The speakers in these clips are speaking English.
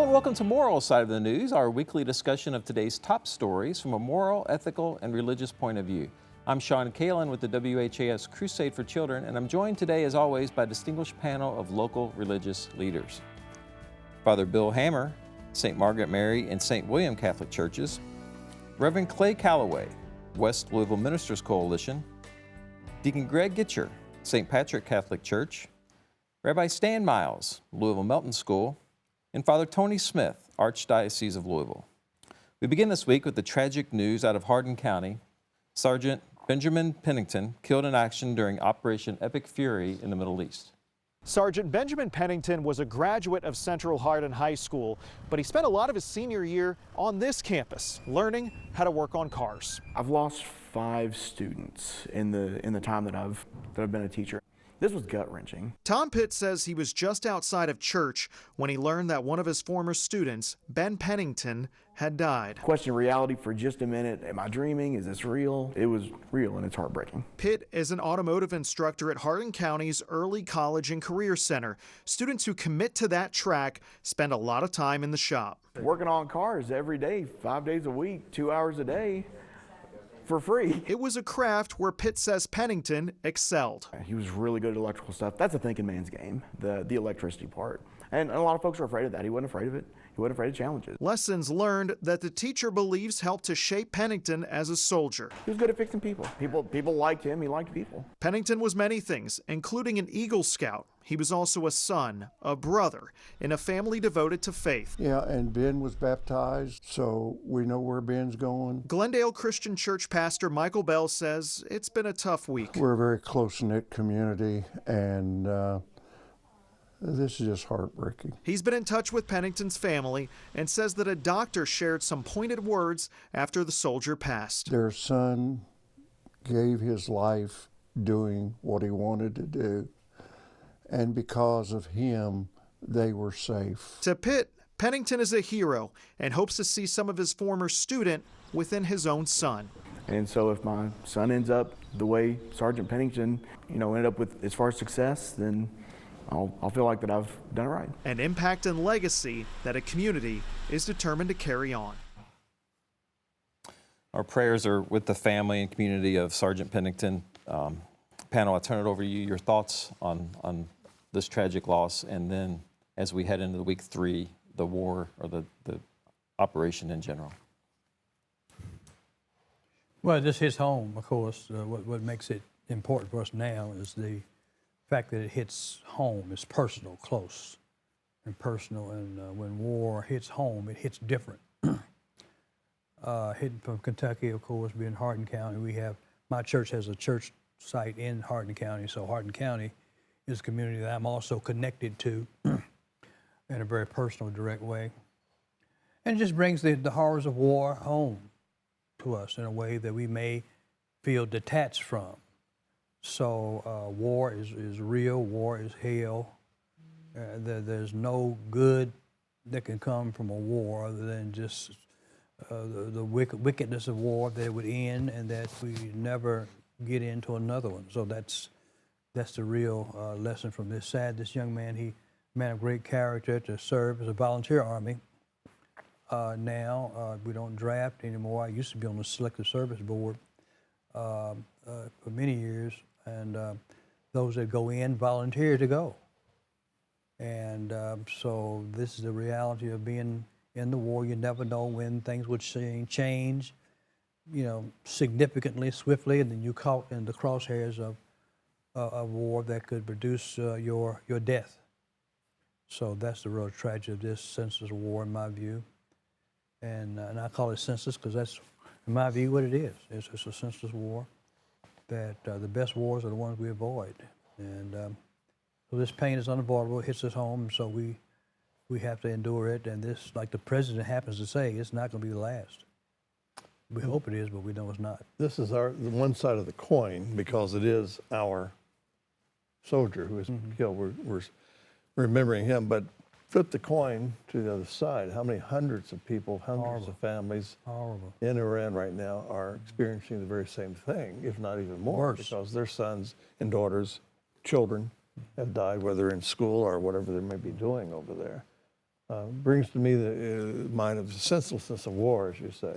and welcome to Moral Side of the News, our weekly discussion of today's top stories from a moral, ethical, and religious point of view. I'm Sean Kalin with the WHAS Crusade for Children, and I'm joined today, as always, by a distinguished panel of local religious leaders. Father Bill Hammer, St. Margaret Mary and St. William Catholic Churches, Reverend Clay Calloway, West Louisville Ministers Coalition, Deacon Greg Gitcher, St. Patrick Catholic Church, Rabbi Stan Miles, Louisville Melton School, and Father Tony Smith, Archdiocese of Louisville. We begin this week with the tragic news out of Hardin County. Sergeant Benjamin Pennington killed in action during Operation Epic Fury in the Middle East. Sergeant Benjamin Pennington was a graduate of Central Hardin High School, but he spent a lot of his senior year on this campus, learning how to work on cars. I've lost 5 students in the time that I've been a teacher. This was gut-wrenching. Tom Pitt says he was just outside of church when he learned that one of his former students, Ben Pennington, had died. Question reality for just a minute. Am I dreaming? Is this real? It was real, and it's heartbreaking. Pitt is an automotive instructor at Hardin County's Early College and Career Center. Students who commit to that track spend a lot of time in the shop. Working on cars every day, 5 days a week, 2 hours a day, for free. It was a craft where Pitt says Pennington excelled. He was really good at electrical stuff. That's a thinking man's game, the electricity part. And a lot of folks are afraid of that. He wasn't afraid of it. He wasn't afraid of challenges. Lessons learned that the teacher believes helped to shape Pennington as a soldier. He was good at fixing people. People liked him. He liked people. Pennington was many things, including an Eagle Scout. He was also a son, a brother, in a family devoted to faith. Yeah, and Ben was baptized, so we know where Ben's going. Glendale Christian Church pastor Michael Bell says it's been a tough week. We're a very close-knit community, and this is just heartbreaking. He's been in touch with Pennington's family and says that a doctor shared some pointed words after the soldier passed. Their son gave his life doing what he wanted to do, and because of him, they were safe. To Pitt, Pennington is a hero and hopes to see some of his former student within his own son. And so if my son ends up the way Sergeant Pennington, ended up with as far as success, then I'll feel like that I've done it right. An impact and legacy that a community is determined to carry on. Our prayers are with the family and community of Sergeant Pennington. Panel, I turn it over to you, your thoughts on this tragic loss, and then as we head into week 3, the war or the operation in general. Well, this hits home, of course. What makes it important for us now is the fact that it hits home. It's personal, close and personal, and when war hits home, it hits different. Hitting from Kentucky, of course, being Hardin County, my church has a church site in Hardin County, so Hardin County is a community that I'm also connected to in a very personal, direct way. And it just brings the horrors of war home to us in a way that we may feel detached from. So war is real, war is hell. There's no good that can come from a war other than just the wickedness of war, that it would end and that we never get into another one. So that's the real lesson from this. Sad, this young man, he man of great character to serve as a volunteer army. Now we don't draft anymore. I used to be on the Selective Service Board for many years, and those that go in volunteer to go. And so this is the reality of being in the war. You never know when things would change, significantly, swiftly, and then you caught in the crosshairs of war that could produce your death. So that's the real tragedy of this senseless war, in my view. And I call it senseless because that's, in my view, what it is. It's a senseless war. That the best wars are the ones we avoid. And so this pain is unavoidable. It hits us home, so we have to endure it. And this, like the president happens to say, it's not going to be the last. We hope it is, but we know it's not. This is the one side of the coin because it is our soldier who was killed. We're remembering him, but flip the coin to the other side. How many hundreds of people, hundreds of families in Iran right now are experiencing the very same thing, if not even more, because their sons and daughters, children have died, whether in school or whatever they may be doing over there. brings to me the mind of the senselessness of war, as you say.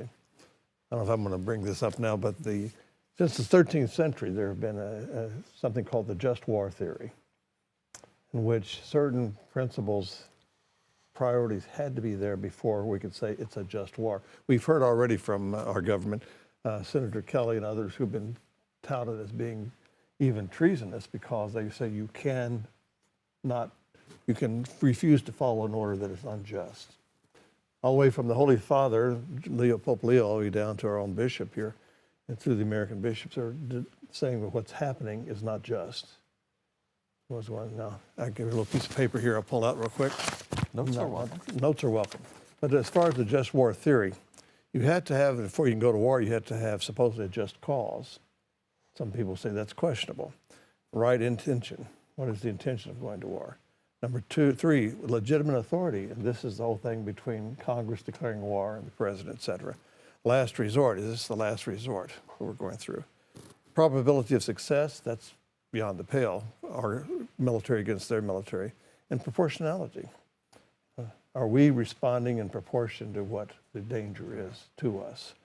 I don't know if I'm going to bring this up now, but since the 13th century, there have been something called the just war theory, in which certain principles, priorities had to be there before we could say it's a just war. We've heard already from our government, Senator Kelly and others who've been touted as being even treasonous because they say you can refuse to follow an order that is unjust. All the way from the Holy Father, Pope Leo, all the way down to our own bishop here, and through the American bishops are saying that what's happening is not just. Was one now? I give you a little piece of paper here. I'll pull out real quick. Notes are welcome. Notes are welcome. But as far as the just war theory, you had to have, before you can go to war, you had to have supposedly a just cause. Some people say that's questionable. Right intention. What is the intention of going to war? Number 3, legitimate authority. And this is the whole thing between Congress declaring war and the president, et cetera. Last resort. Is this the last resort that we're going through? Probability of success, that's beyond the pale. Our military against their military. And proportionality. Are we responding in proportion to what the danger is to us?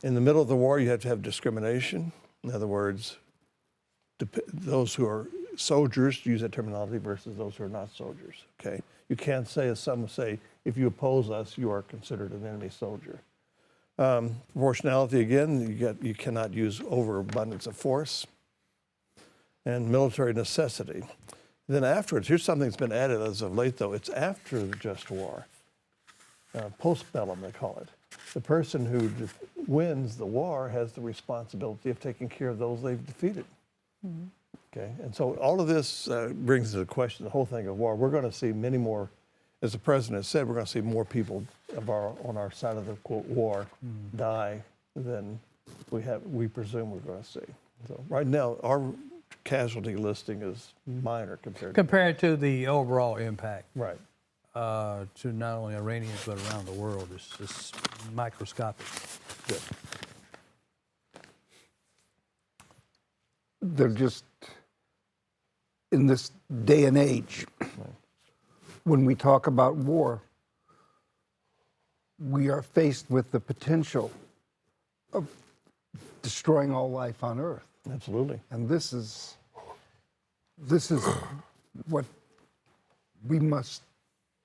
In the middle of the war, you have to have discrimination. In other words, those who are soldiers, use that terminology, versus those who are not soldiers, okay? You can't say, as some say, if you oppose us, you are considered an enemy soldier. Proportionality, again, you cannot use overabundance of force. And military necessity. Then afterwards, here's something that's been added as of late, though. It's after the just war, postbellum, they call it. The person who wins the war has the responsibility of taking care of those they've defeated. Mm-hmm. Okay, and so all of this brings into question the whole thing of war. We're going to see many more, as the president said, we're going to see more people on our side of the quote war die than we presume we're going to see. So right now, our casualty listing is minor compared to the overall impact. Right. To not only Iranians but around the world. It's microscopic. Good. They're just, in this day and age, when we talk about war, we are faced with the potential of destroying all life on Earth. Absolutely. And this is what we must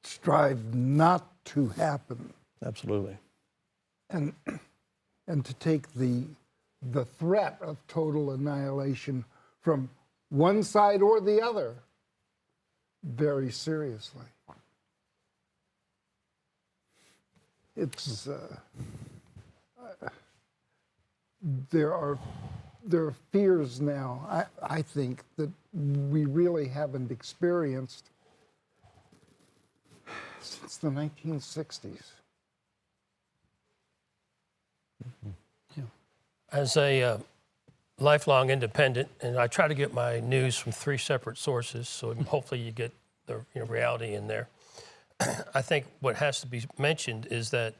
strive not to happen. Absolutely. And to take the threat of total annihilation from one side or the other very seriously. It's there are fears now, I think, that we really haven't experienced since the 1960s. Yeah. As a lifelong independent, and I try to get my news from 3 separate sources, so hopefully you get the reality in there. I think what has to be mentioned is that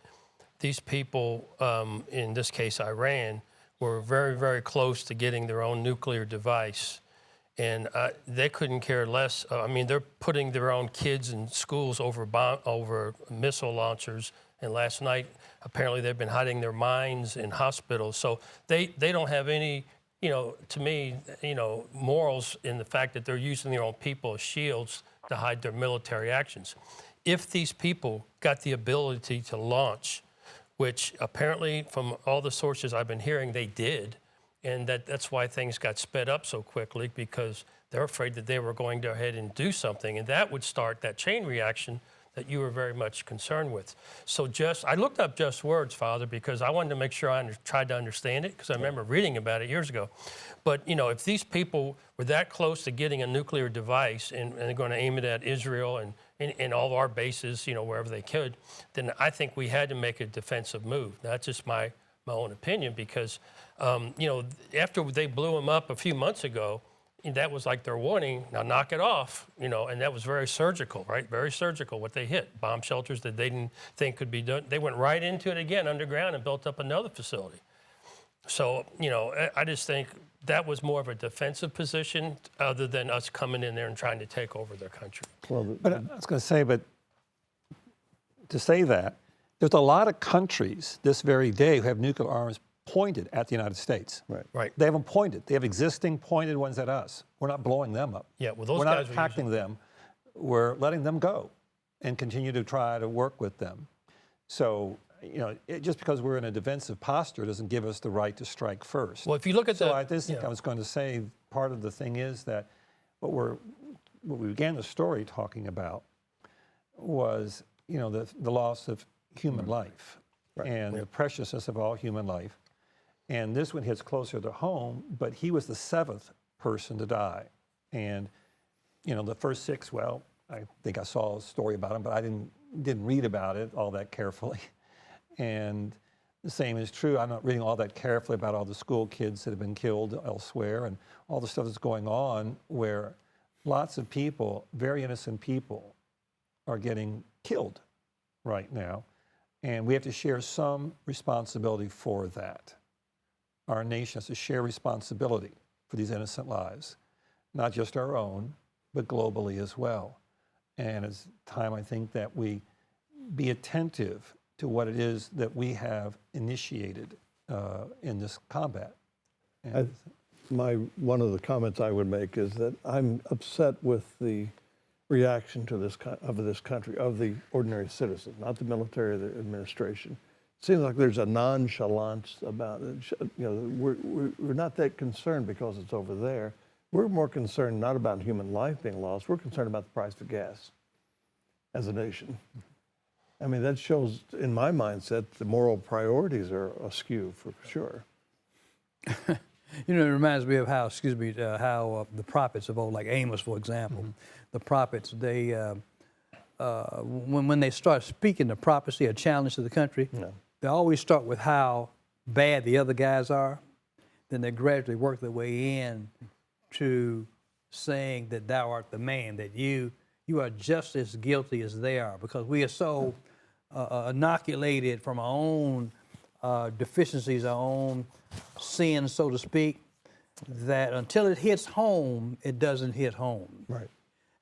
these people, in this case Iran, were very, very close to getting their own nuclear device. And they couldn't care less. I mean, they're putting their own kids in schools over missile launchers. And last night, apparently they've been hiding their mines in hospitals. So they don't have any, to me, morals in the fact that they're using their own people as shields to hide their military actions. If these people got the ability to launch, which apparently from all the sources I've been hearing, they did, and that's why things got sped up so quickly, because they're afraid that they were going to go ahead and do something, and that would start that chain reaction that you were very much concerned with. So I looked up just words, Father, because I wanted to make sure I tried to understand it, because I remember reading about it years ago. But, if these people were that close to getting a nuclear device and they're going to aim it at Israel and all of our bases, wherever they could, then I think we had to make a defensive move. Now, that's just my own opinion, because, after they blew them up a few months ago, that was like their warning, now knock it off, and that was very surgical, right? Very surgical what they hit. Bomb shelters that they didn't think could be done. They went right into it again underground and built up another facility. So, I just think that was more of a defensive position other than us coming in there and trying to take over their country. But I was going to say, but to say that there's a lot of countries this very day who have nuclear arms pointed at the United States. Right. Right. They have them pointed. They have existing pointed ones at us. We're not blowing them up. Yeah, well, those We're guys not are attacking them. We're letting them go and continue to try to work with them. So, you know, just because we're in a defensive posture doesn't give us the right to strike first. Well, if you look at I just think I was going to say part of the thing is that what we began the story talking about was, you know, the loss of human life and the preciousness of all human life. And this one hits closer to home, but he was the 7th person to die. And, you know, the first 6, well, I think I saw a story about him, but I didn't read about it all that carefully. And the same is true. I'm not reading all that carefully about all the school kids that have been killed elsewhere and all the stuff that's going on where lots of people, very innocent people, are getting killed right now. And we have to share some responsibility for that. Our nation has to share responsibility for these innocent lives, not just our own, but globally as well. And it's time, I think, that we be attentive to what it is that we have initiated in this combat. One of the comments I would make is that I'm upset with the reaction to this country, of the ordinary citizen, not the military or the administration. It seems like there's a nonchalance about it. You know, we're not that concerned because it's over there. We're more concerned not about human life being lost. We're concerned about the price of gas as a nation. I mean, that shows, in my mindset, the moral priorities are askew for sure. You know, it reminds me of how, the prophets of old, like Amos, for example, the prophets, they, when they start speaking the prophecy or challenge to the country, they always start with how bad the other guys are. Then they gradually work their way in to saying that thou art the man, that you are just as guilty as they are, because we are so inoculated from our own deficiencies, our own sins, so to speak, that until it hits home, it doesn't hit home. Right.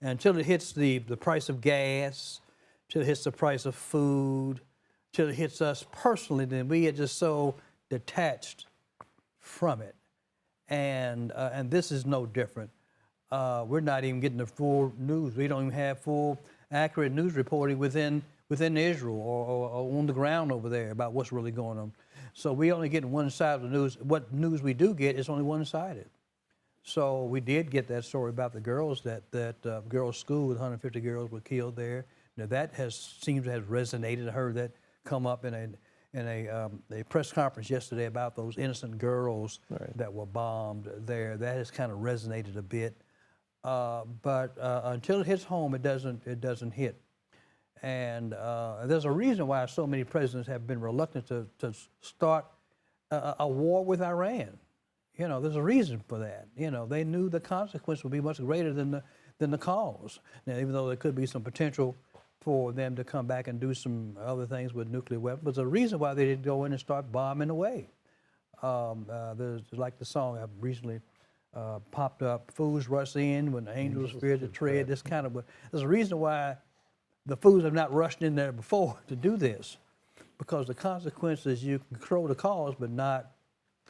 And until it hits the price of gas, till it hits the price of food, till it hits us personally, then we are just so detached from it. And this is no different. We're not even getting the full news. We don't even have full, accurate news reporting within Israel or on the ground over there about what's really going on. So we only get one side of the news. What news we do get is only one-sided. So we did get that story about the girls, that girls' school with 150 girls were killed there. Now that seems to have resonated. I heard that come up in a press conference yesterday about those innocent girls that were bombed there. That has kind of resonated a bit. But until it hits home, it doesn't hit. And there's a reason why so many presidents have been reluctant to start a war with Iran. You know, there's a reason for that. You know, they knew the consequence would be much greater than the cause. Now, even though there could be some potential for them to come back and do some other things with nuclear weapons, but there's a reason why they didn't go in and start bombing away. There's like the song I've recently popped up, "Fools rush in when the angels fear to tread." This kind of, there's a reason why the fools have not rushed in there before to do this, because the consequences, you control the cause, but not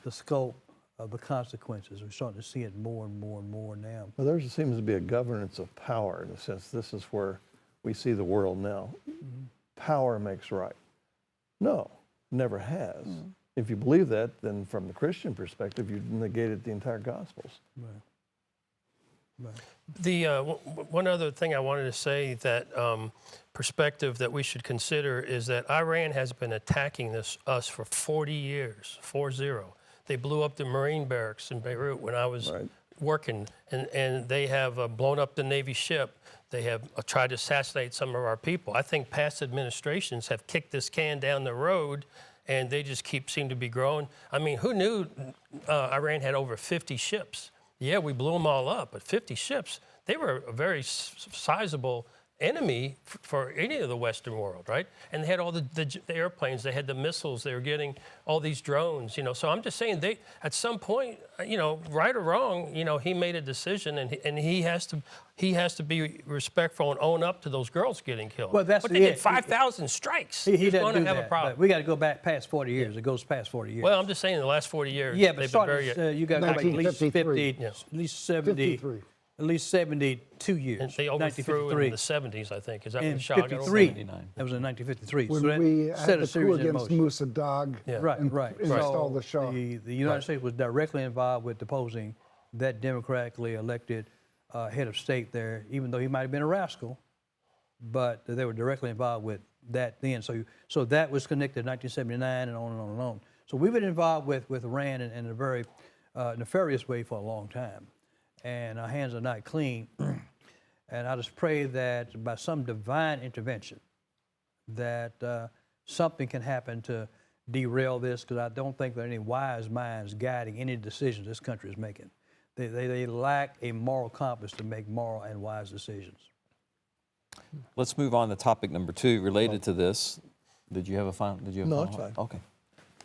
the scope of the consequences. We're starting to see it more and more and more now. Well, there seems to be a governance of power in a sense. This is where we see the world now. Power makes right. No, never has. If you believe that, then from the Christian perspective, you've negated the entire Gospels. Right. The one other thing I wanted to say, that perspective that we should consider, is that Iran has been attacking us for 40 years, 40. They blew up the Marine barracks in Beirut when I was working, and they have blown up the Navy ship. They have tried to assassinate some of our people. I think past administrations have kicked this can down the road, and they just seem to be growing. I mean, who knew Iran had over 50 ships? Yeah, we blew them all up, but 50 ships, they were a very sizable enemy for any of the Western world, right? And they had all the airplanes, they had the missiles, they were getting all these drones, you know. So I'm just saying, they at some point, you know, right or wrong, you know, he made a decision, and he has to be respectful and own up to those girls getting killed. Well, that's but they did 5,000 strikes. He doesn't going to do have that, a problem. but we got to go back past 40 years. It goes past 40 years. Well, I'm just saying, in the last 40 years, yeah, but they've been very. you got to go back at least 50, Yes. at least 70, 53. at least 72 years. And they overthrew in the 70s, I think. Is that when in Shah got over? 53. That was in 1953. When so that we set had a the series coup in against motion. Mossadegh Right, and right. installed the Shah. The United States was directly involved with deposing that democratically elected head of state there, even though he might have been a rascal, but they were directly involved with that then. So that was connected in 1979 and on and on and on. So we've been involved with Iran in a very nefarious way for a long time. And our hands are not clean. And I just pray that by some divine intervention, that something can happen to derail this, because I don't think there are any wise minds guiding any decisions this country is making. They lack a moral compass to make moral and wise decisions. Let's move on to topic number 2 related to this. Did you have a final? No, it's fine. Okay.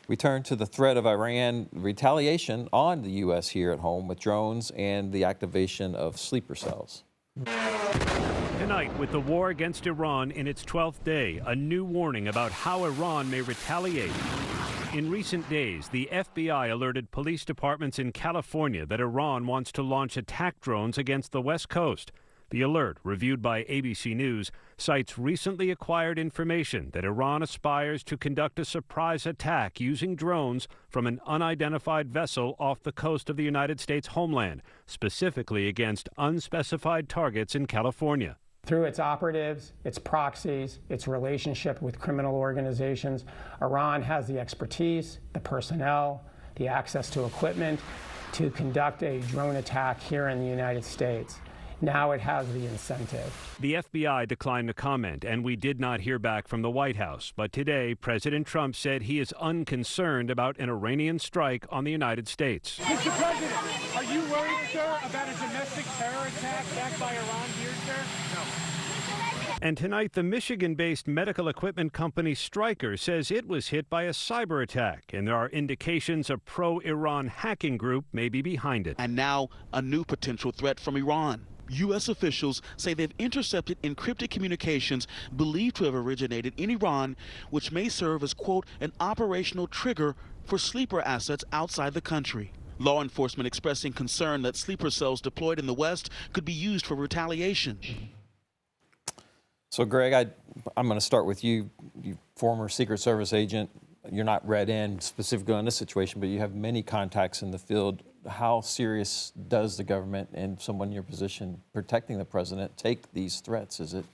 We turn to the threat of Iran retaliation on the U.S. here at home with drones and the activation of sleeper cells. Tonight, with the war against Iran in its 12th day, a new warning about how Iran may retaliate. In recent days, the FBI alerted police departments in California that Iran wants to launch attack drones against the West Coast. The alert, reviewed by ABC News, cites recently acquired information that Iran aspires to conduct a surprise attack using drones from an unidentified vessel off the coast of the United States homeland, specifically against unspecified targets in California. Through its operatives, its proxies, its relationship with criminal organizations, Iran has the expertise, the personnel, the access to equipment to conduct a drone attack here in the United States. Now it has the incentive. The FBI declined to comment, and we did not hear back from the White House. But today, President Trump said he is unconcerned about an Iranian strike on the United States. Mr. President, are you worried, sir, about a domestic terror attack backed by Iran here, sir? No. And tonight, the Michigan-based medical equipment company Stryker says it was hit by a cyber attack, and there are indications a pro-Iran hacking group may be behind it. And now, a new potential threat from Iran. U.S. officials say they've intercepted encrypted communications believed to have originated in Iran, which may serve as, quote, an operational trigger for sleeper assets outside the country. Law enforcement expressing concern that sleeper cells deployed in the West could be used for retaliation. So, Greg, I'm going to start with you. You former Secret Service agent. You're not read in specifically on this situation, but you have many contacts in the field. How serious does the government and someone in your position protecting the president take these threats? Is it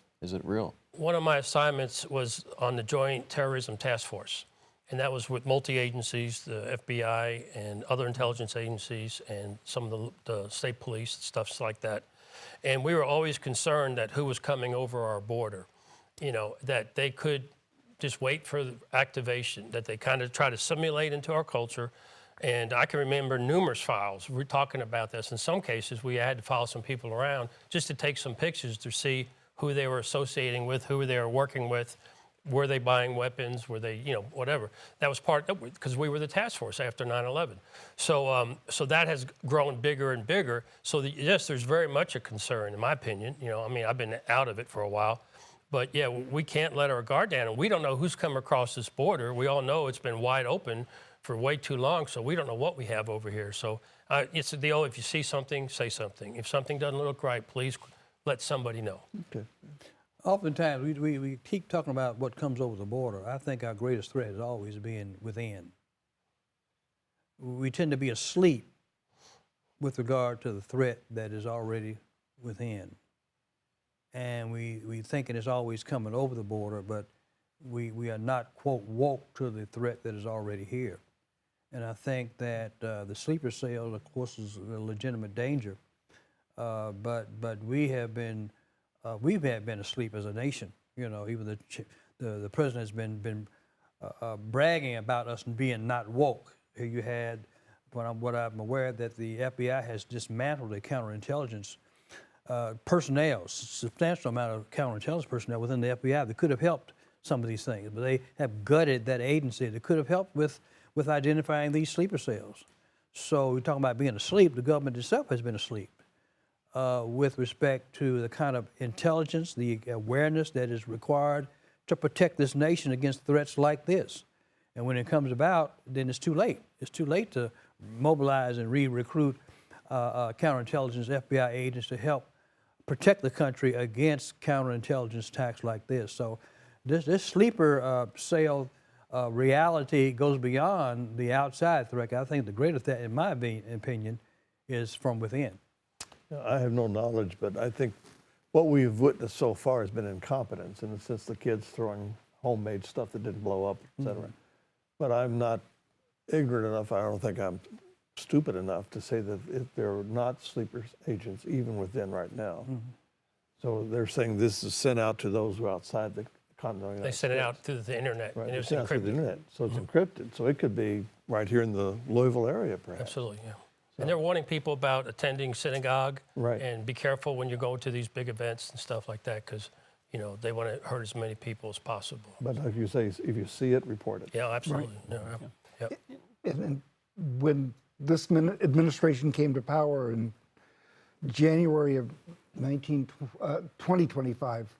real? One of my assignments was on the Joint Terrorism Task Force, and that was with multi-agencies, the FBI and other intelligence agencies and some of the state police, stuff like that. And we were always concerned that who was coming over our border, you know, that they could just wait for the activation, that they kind of try to simulate into our culture. And I can remember numerous files. We're talking about this. In some cases, we had to follow some people around just to take some pictures to see who they were associating with, who they were working with, were they buying weapons, were they, you know, whatever. That was part, because we were the task force after 9/11. So that has grown bigger and bigger. So yes, there's very much a concern, in my opinion. You know, I mean, I've been out of it for a while. But yeah, we can't let our guard down. And we don't know who's come across this border. We all know it's been wide open for way too long, so we don't know what we have over here. So it's the old, if you see something, say something. If something doesn't look right, please let somebody know. Okay. Oftentimes, we keep talking about what comes over the border. I think our greatest threat is always being within. We tend to be asleep with regard to the threat that is already within. And we thinking it's always coming over the border, but we are not, quote, woke to the threat that is already here. And I think that the sleeper cell, of course, is a legitimate danger, but we have been asleep as a nation. You know, even the president has been bragging about us being not woke. Here you had, what I'm aware, that the FBI has dismantled a counterintelligence personnel, substantial amount of counterintelligence personnel within the FBI that could have helped some of these things, but they have gutted that agency that could have helped with identifying these sleeper cells. So we're talking about being asleep. The government itself has been asleep with respect to the kind of intelligence, the awareness that is required to protect this nation against threats like this. And when it comes about, then it's too late. It's too late to mobilize and re-recruit counterintelligence FBI agents to help protect the country against counterintelligence attacks like this. So this sleeper cell reality goes beyond the outside threat. I think the greatest threat, in my opinion, is from within. I have no knowledge, but I think what we've witnessed so far has been incompetence in the sense the kids throwing homemade stuff that didn't blow up, et cetera. Mm-hmm. But I'm not ignorant enough, I don't think I'm stupid enough to say that if there are not sleeper agents even within right now. Mm-hmm. So they're saying this is sent out to those who are outside the continental They sent it out through the internet, Right, and it was it's sent out through the encrypted. internet, so it's encrypted. So it could be right here in the Louisville area, perhaps. Absolutely, yeah. And they're warning people about attending synagogue, Right. and be careful when you go to these big events and stuff like that, because they want to hurt as many people as possible. But like you say, if you see it, report it. Yeah, absolutely. No, yep. And when this administration came to power in January of 2025,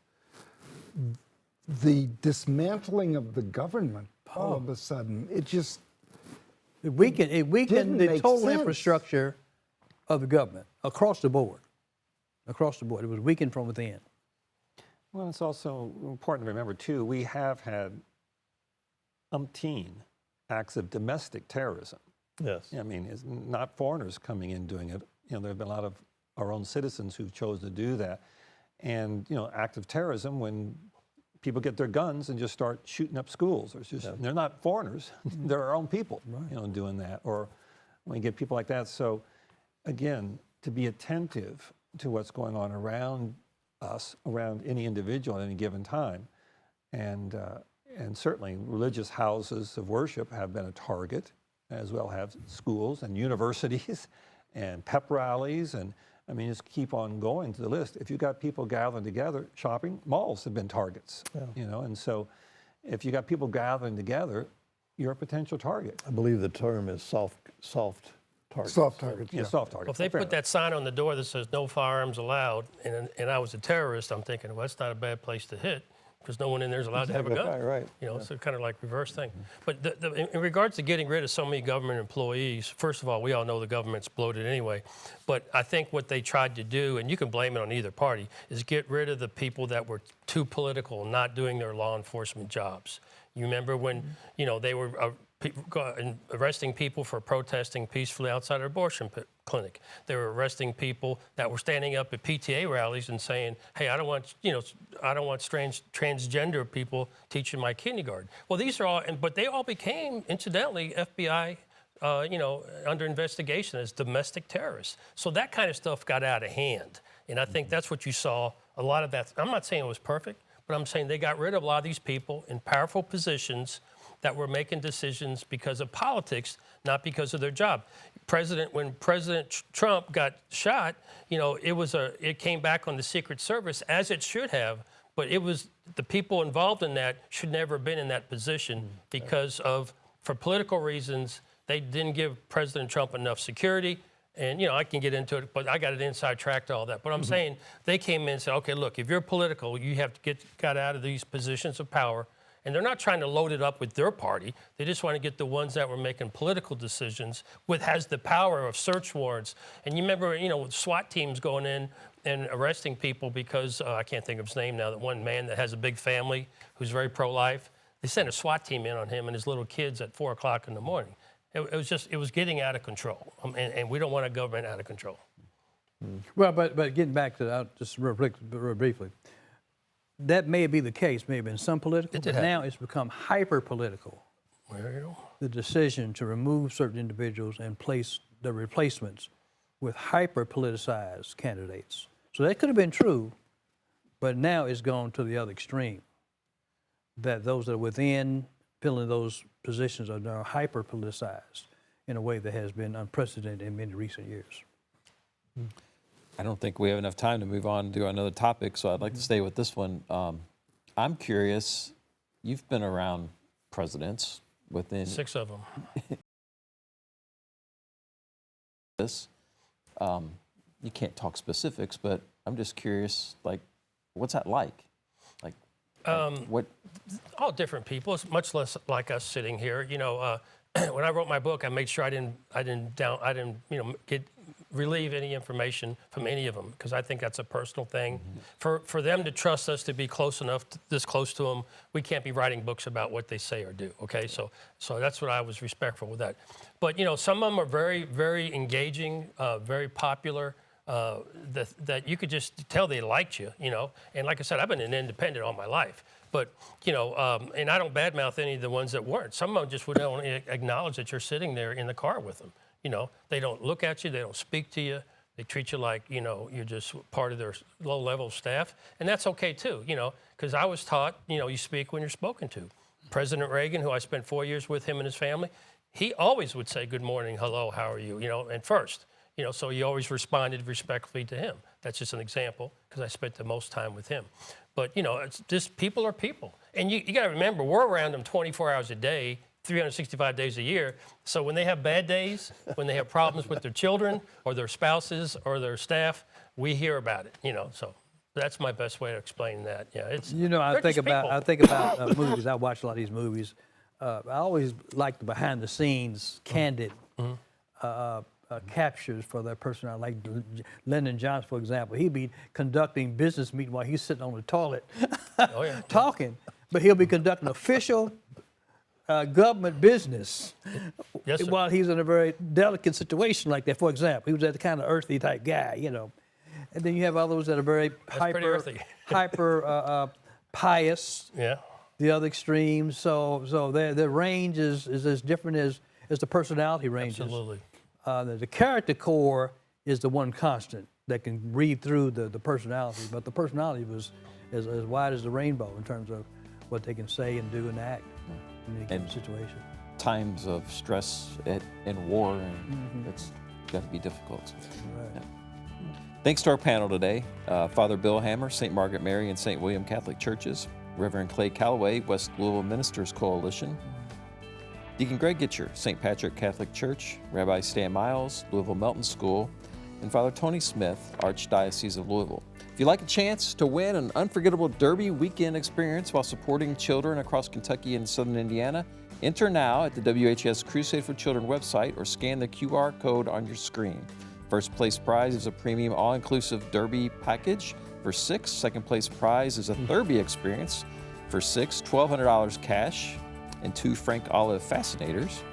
the dismantling of the government, all of a sudden, it just It weakened Didn't the make total sense. infrastructure of the government across the board. Across the board, it was weakened from within. Well, it's also important to remember, too, we have had umpteen acts of domestic terrorism. Yes. I mean, it's not foreigners coming in doing it. There have been a lot of our own citizens who chose to do that. And, act of terrorism when people get their guns and just start shooting up schools. It's just, they're not foreigners. They're our own people, doing that. Or when you get people like that. So, again, to be attentive to what's going on around us, around any individual at any given time. And certainly religious houses of worship have been a target, as well have schools and universities and pep rallies. And I mean, just keep on going to the list. If you've got people gathering together, shopping, malls have been targets, and so if you got people gathering together, you're a potential target. I believe the term is soft targets. soft targets. Yeah, soft target. Well, if they put that sign on the door that says no firearms allowed, and I was a terrorist, I'm thinking, well, that's not a bad place to hit, because no one in there is allowed to have a gun. Right. So kind of like reverse thing. But in regards to getting rid of so many government employees, first of all, we all know the government's bloated anyway. But I think what they tried to do, and you can blame it on either party, is get rid of the people that were too political, not doing their law enforcement jobs. You remember when, they were arresting people for protesting peacefully outside an abortion clinic. They were arresting people that were standing up at PTA rallies and saying, "Hey, I don't want transgender people teaching my kindergarten." Well, these are all, but they all became, incidentally, FBI, under investigation as domestic terrorists. So that kind of stuff got out of hand, and I think that's what you saw. A lot of that. I'm not saying it was perfect, but I'm saying they got rid of a lot of these people in powerful positions that were making decisions because of politics, not because of their job. When President Trump got shot, it came back on the Secret Service, as it should have, but it was the people involved in that should never have been in that position because for political reasons, they didn't give President Trump enough security. And, I can get into it, but I got an inside track to all that. But I'm saying they came in and said, okay, look, if you're political, you have to get out of these positions of power. And they're not trying to load it up with their party. They just want to get the ones that were making political decisions has the power of search warrants. And you remember, SWAT teams going in and arresting people because, I can't think of his name now, that one man that has a big family who's very pro-life. They sent a SWAT team in on him and his little kids at 4 o'clock in the morning. It was getting out of control. And we don't want a government out of control. Well, but getting back to that, just real briefly, that may be the case, maybe in some political, but now it's become hyper-political. The decision to remove certain individuals and place the replacements with hyper-politicized candidates. So that could have been true, but now it's gone to the other extreme. That those that are within filling those positions are now hyper-politicized in a way that has been unprecedented in many recent years. I don't think we have enough time to move on and do another topic, so I'd like to stay with this one. I'm curious, you've been around presidents within 6 of them. this. You can't talk specifics, but I'm just curious, like, what's that like? Like, what? All different people. It's much less like us sitting here. You know, when I wrote my book, I made sure I didn't relieve any information from any of them, because I think that's a personal thing. For them to trust us to be close enough, this close to them, we can't be writing books about what they say or do. Okay, so that's what I was respectful with that. But you know, some of them are very, very engaging, very popular. That you could just tell they liked you, you know. And like I said, I've been an independent all my life. But, you know, and I don't badmouth any of the ones that weren't. Some of them just would only acknowledge that you're sitting there in the car with them. You know, they don't look at you, they don't speak to you. They treat you like, you know, you're just part of their low-level staff. And that's okay, too, you know, because I was taught, you know, you speak when you're spoken to. President Reagan, who I spent 4 years with, him and his family, he always would say, good morning, hello, how are you, you know, and first. You know, so he always responded respectfully to him. That's just an example, because I spent the most time with him. But, you know, it's just people are people. And you got to remember, we're around them 24 hours a day, 365 days a year. So when they have bad days, when they have problems with their children or their spouses or their staff, we hear about it, you know. So that's my best way to explain that. Yeah, it's, you know, I think about movies. I watch a lot of these movies. I always like the behind the scenes, candid captures for their personality. Like Lyndon Johnson, for example, he'd be conducting business meeting while he's sitting on the toilet talking, but he'll be conducting official government business while he's in a very delicate situation like that. For example, he was that kind of earthy type guy, you know. And then you have others that are very hyper pious. Yeah. The other extremes. So their range is as different as the personality ranges. Absolutely. The character core is the one constant that can read through the personality, but the personality was as wide as the rainbow in terms of what they can say and do and act in any given situation. Times of stress and war, and it's got to be difficult. Right. Yeah. Thanks to our panel today, Father Bill Hammer, St. Margaret Mary and St. William Catholic Churches, Reverend Clay Calloway, West Louisville Ministers Coalition, Deacon Greg Gitcher, St. Patrick Catholic Church, Rabbi Stan Miles, Louisville Melton School, and Father Tony Smith, Archdiocese of Louisville. If you'd like a chance to win an unforgettable Derby weekend experience while supporting children across Kentucky and Southern Indiana, enter now at the WHS Crusade for Children website or scan the QR code on your screen. First place prize is a premium all-inclusive Derby package for 6. Second place prize is a Thurby experience for 6, $1,200 cash, and 2 Frank Olive Fascinators.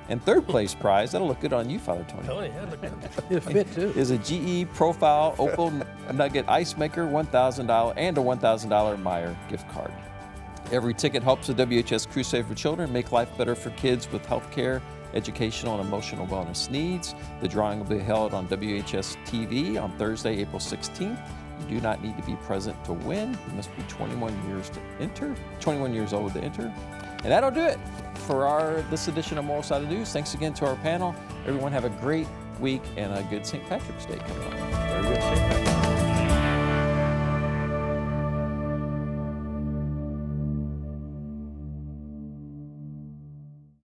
And third place prize, that'll look good on you, Father Tony. Tony, that look good. It'll fit too. Is a GE Profile Opal Nugget Ice Maker, $1,000, and a $1,000 Meijer gift card. Every ticket helps the WHS Crusade for Children make life better for kids with health care, educational, and emotional wellness needs. The drawing will be held on WHS TV on Thursday, April 16th. You do not need to be present to win. You must be 21 years old to enter. And that'll do it for this edition of Moral Side of the News. Thanks again to our panel. Everyone have a great week and a good St. Patrick's Day coming up. Very good, St. Patrick's.